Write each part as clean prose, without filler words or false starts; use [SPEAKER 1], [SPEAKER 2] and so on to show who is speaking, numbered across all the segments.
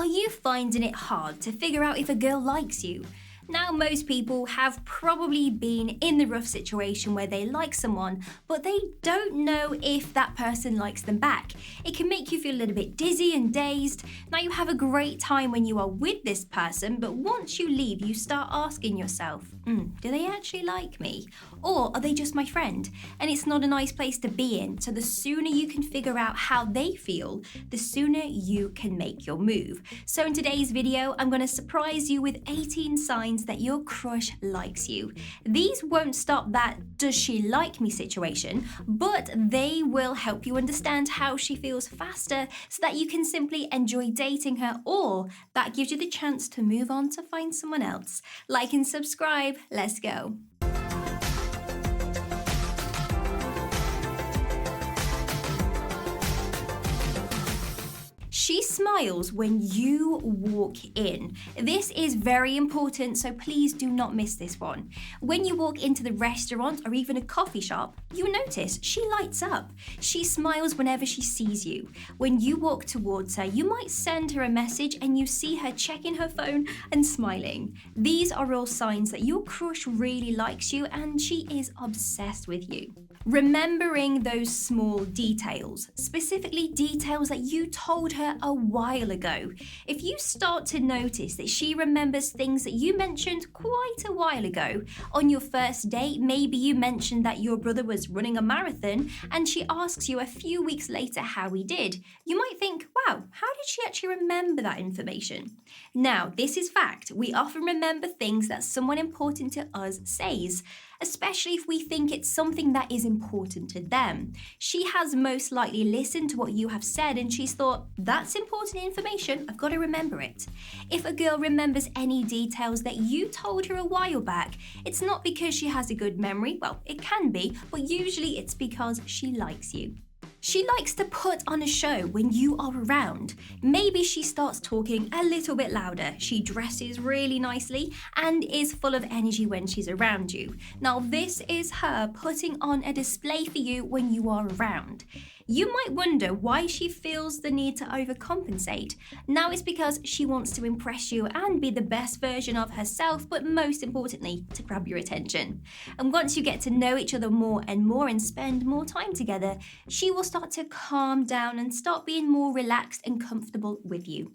[SPEAKER 1] Are you finding it hard to figure out if a girl likes you? Now, most people have probably been in the rough situation where they like someone, but they don't know if that person likes them back. It can make you feel a little bit dizzy and dazed. Now, you have a great time when you are with this person, but once you leave, you start asking yourself, do they actually like me? Or are they just my friend? And it's not a nice place to be in, so the sooner you can figure out how they feel, the sooner you can make your move. So in today's video, I'm going to surprise you with 18 signs that your crush likes you. These won't stop that does she like me situation, but they will help you understand how she feels faster so that you can simply enjoy dating her, or that gives you the chance to move on to find someone else. Like and subscribe, let's go. She smiles when you walk in. This is very important, so please do not miss this one. When you walk into the restaurant or even a coffee shop, you notice she lights up. She smiles whenever she sees you. When you walk towards her, you might send her a message and you see her checking her phone and smiling. These are all signs that your crush really likes you and she is obsessed with you. Remembering those small details, specifically details that you told her a while ago. If you start to notice that she remembers things that you mentioned quite a while ago, on your first date, maybe you mentioned that your brother was running a marathon and she asks you a few weeks later how he did. You might think, wow, how did she actually remember that information? Now, this is fact. We often remember things that someone important to us says, especially if we think it's something that is important to them. She has most likely listened to what you have said and she's thought, that's important information, I've got to remember it. If a girl remembers any details that you told her a while back, it's not because she has a good memory, well, it can be, but usually it's because she likes you. She likes to put on a show when you are around. Maybe she starts talking a little bit louder. She dresses really nicely and is full of energy when she's around you. Now, this is her putting on a display for you when you are around. You might wonder why she feels the need to overcompensate. Now it's because she wants to impress you and be the best version of herself, but most importantly, to grab your attention. And once you get to know each other more and spend more time together, she will start to calm down and start being more relaxed and comfortable with you.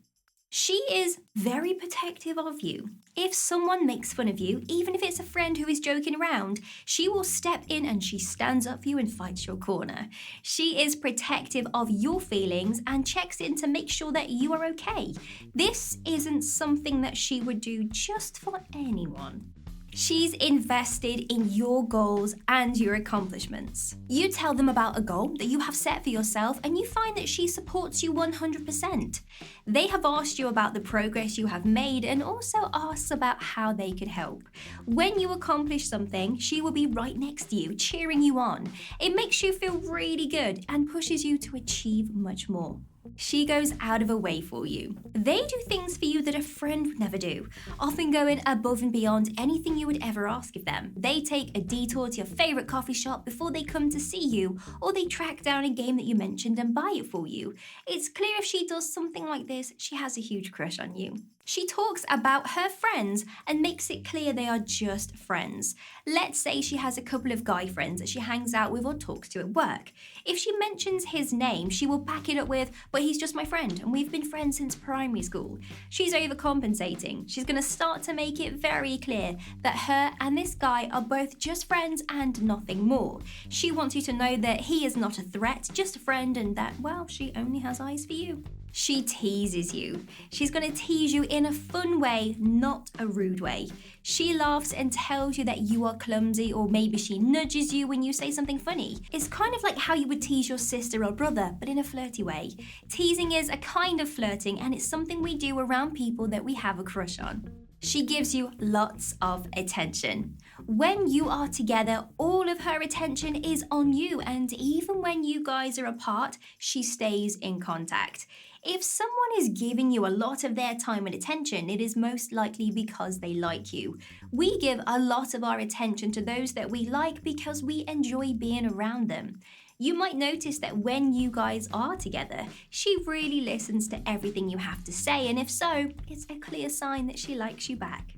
[SPEAKER 1] She is very protective of you. If someone makes fun of you, even if it's a friend who is joking around, she will step in and she stands up for you and fights your corner. She is protective of your feelings and checks in to make sure that you are okay. This isn't something that she would do just for anyone. She's invested in your goals and your accomplishments. You tell them about a goal that you have set for yourself and you find that she supports you 100%. They have asked you about the progress you have made and also asks about how they could help. When you accomplish something, she will be right next to you, cheering you on. It makes you feel really good and pushes you to achieve much more. She goes out of her way for you. They do things for you that a friend would never do, often going above and beyond anything you would ever ask of them. They take a detour to your favourite coffee shop before they come to see you, or they track down a game that you mentioned and buy it for you. It's clear if she does something like this, she has a huge crush on you. She talks about her friends and makes it clear they are just friends. Let's say she has a couple of guy friends that she hangs out with or talks to at work. If she mentions his name, she will back it up with, but he's just my friend and we've been friends since primary school. She's overcompensating. She's going to start to make it very clear that her and this guy are both just friends and nothing more. She wants you to know that he is not a threat, just a friend, and that, well, she only has eyes for you. She teases you. She's going to tease you in a fun way, not a rude way. She laughs and tells you that you are clumsy, or maybe she nudges you when you say something funny. It's kind of like how you would tease your sister or brother, but in a flirty way. Teasing is a kind of flirting, and it's something we do around people that we have a crush on. She gives you lots of attention. When you are together, all of her attention is on you, and even when you guys are apart, she stays in contact. If someone is giving you a lot of their time and attention, it is most likely because they like you. We give a lot of our attention to those that we like because we enjoy being around them. You might notice that when you guys are together, she really listens to everything you have to say, and if so, it's a clear sign that she likes you back.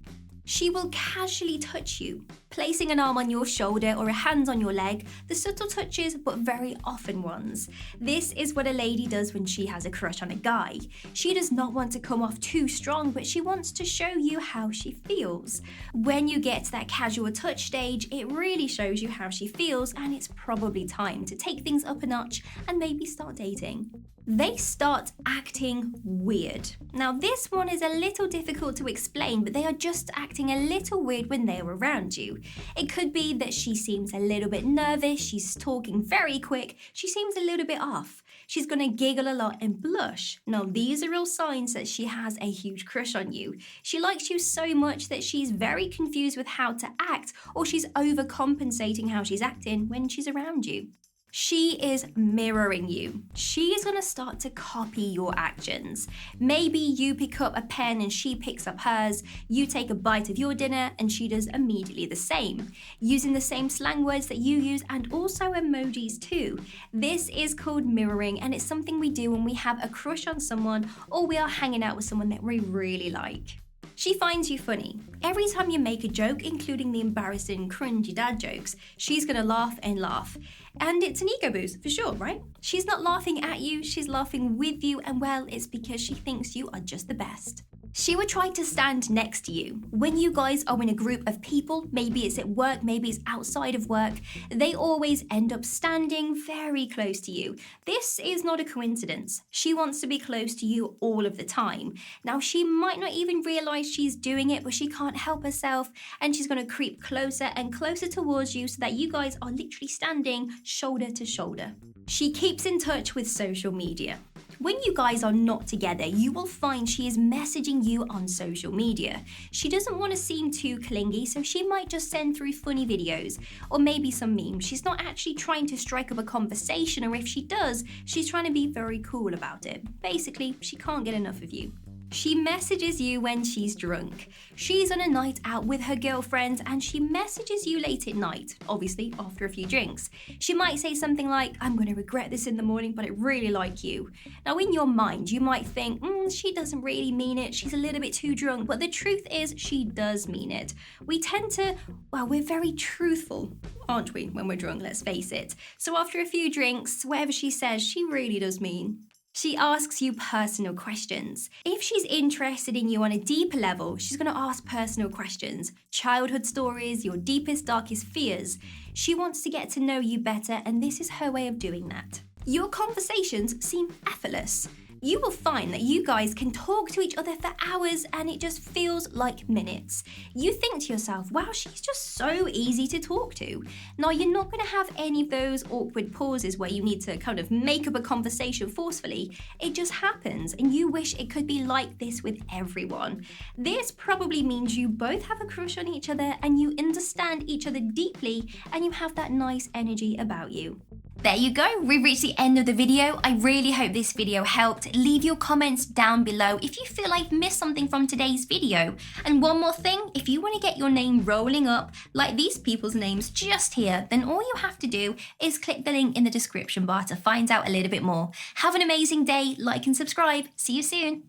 [SPEAKER 1] She will casually touch you, placing an arm on your shoulder or a hand on your leg, the subtle touches but very often ones. This is what a lady does when she has a crush on a guy. She does not want to come off too strong, but she wants to show you how she feels. When you get to that casual touch stage, it really shows you how she feels, and it's probably time to take things up a notch and maybe start dating. They start acting weird. Now, this one is a little difficult to explain, but they are just acting a little weird when they're around you. It could be that she seems a little bit nervous, she's talking very quick, she seems a little bit off. She's gonna giggle a lot and blush. Now, these are real signs that she has a huge crush on you. She likes you so much that she's very confused with how to act, or she's overcompensating how she's acting when she's around you. She is mirroring you. She is going to start to copy your actions. Maybe you pick up a pen and she picks up hers. You take a bite of your dinner and she does immediately the same, using the same slang words that you use and also emojis too. This is called mirroring, and it's something we do when we have a crush on someone or we are hanging out with someone that we really like. She finds you funny. Every time you make a joke, including the embarrassing, cringy dad jokes, she's gonna laugh and laugh. And it's an ego boost, for sure, right? She's not laughing at you, she's laughing with you, and well, it's because she thinks you are just the best. She would try to stand next to you. When you guys are in a group of people, maybe it's at work, maybe it's outside of work, they always end up standing very close to you. This is not a coincidence. She wants to be close to you all of the time. Now, she might not even realize she's doing it, but she can't help herself, and she's going to creep closer and closer towards you so that you guys are literally standing shoulder to shoulder. She keeps in touch with social media. When you guys are not together, you will find she is messaging you on social media. She doesn't want to seem too clingy, so she might just send through funny videos or maybe some memes. She's not actually trying to strike up a conversation, or if she does, she's trying to be very cool about it. Basically, she can't get enough of you. She messages you when she's drunk. She's on a night out with her girlfriends and she messages you late at night, obviously after a few drinks. She might say something like, "I'm going to regret this in the morning, but I really like you." Now, in your mind, you might think, she doesn't really mean it, she's a little bit too drunk, but the truth is she does mean it. We tend to, we're very truthful, aren't we, when we're drunk, let's face it. So after a few drinks, whatever she says, she really does mean. She asks you personal questions. If she's interested in you on a deeper level, she's going to ask personal questions, childhood stories, your deepest, darkest fears. She wants to get to know you better, and this is her way of doing that. Your conversations seem effortless. You will find that you guys can talk to each other for hours and it just feels like minutes. You think to yourself, wow, she's just so easy to talk to. Now, you're not going to have any of those awkward pauses where you need to kind of make up a conversation forcefully. It just happens, and you wish it could be like this with everyone. This probably means you both have a crush on each other and you understand each other deeply and you have that nice energy about you. There you go, we've reached the end of the video. I really hope this video helped. Leave your comments down below if you feel I've missed something from today's video. And one more thing, if you want to get your name rolling up like these people's names just here, then all you have to do is click the link in the description bar to find out a little bit more. Have an amazing day, like and subscribe. See you soon.